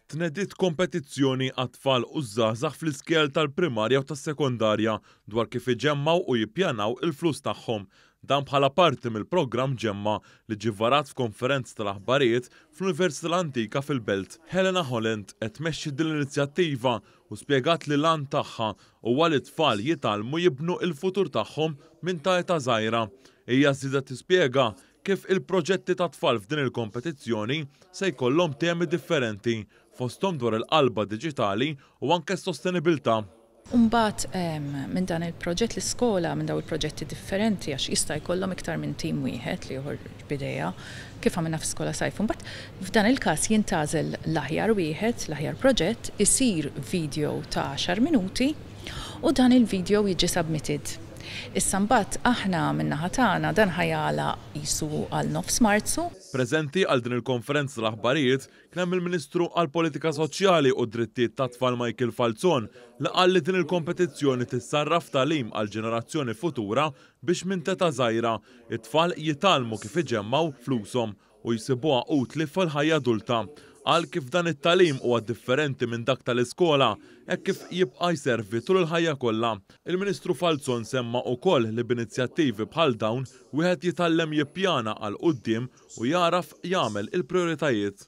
Tnedit kompetizzjoni għat-tfal u żgħażagħ fl-iskel tal-primarja u tas-sekondarja dwar kif iġemmaw u jippjanaw il-flus tagħhom. Dan bħala parti mill-programm ġemma li ġivvarat f'konferenz tal-aħbarijiet fl-Università Antika fil-Belt. Helena Holland qed tmexxi din l-inizjattiva u spjegat li l-għan tagħha huwa li t-tfal jitalmu jibnu il-futur tagħhom minn ta' età żgħira. Hija żiedet tispjega kif il-proġetti ta' tfal f'din il-kompetizzjoni se jkollhom temi differenti fosthom dwar il-qalba diġitali u anke s-sostenibilità. Mbagħad minn dan il-proġett l-iskola minn dawn il-proġetti differenti għax jista' jkollhom iktar minn tim wieħed li joħorġ bidejja kif għamilna f'skola sajf. Mbagħad f'dan il-każ jintgħażel l-aħjar wieħed, l-aħjar proġett, isir video ta' 10 minuti u dan il-video jiġi submitted. Issa mbagħad aħna min-naħa tagħna dan ħajala qisu għal nofs Marzu. Preżenti għal din il-konferenza tal-aħbarijiet kien hemm il-Ministru għall-Politika Soċjali u d-Drittijiet tat-Tfal Michael Falzon li qal li din il-kompetizzjoni tissarraf tagħlim għal ġenerazzjoni futura biex minn teta żgħira it-tfal jitalmu kif iġemmaw flushom u jsibuha utli fil-ħajja adulta. Għal kif dan it-tagħlim huwa differenti minn dak tal-iskola hekk kif jibqa' jservi tul il-ħajja kollha. Il-Ministru Falzon semma wkoll li b'inizjattivi bħal dawn wieħed jitgħallem jippjana għal quddiem u jaraf jagħmel il-prijoritajiet.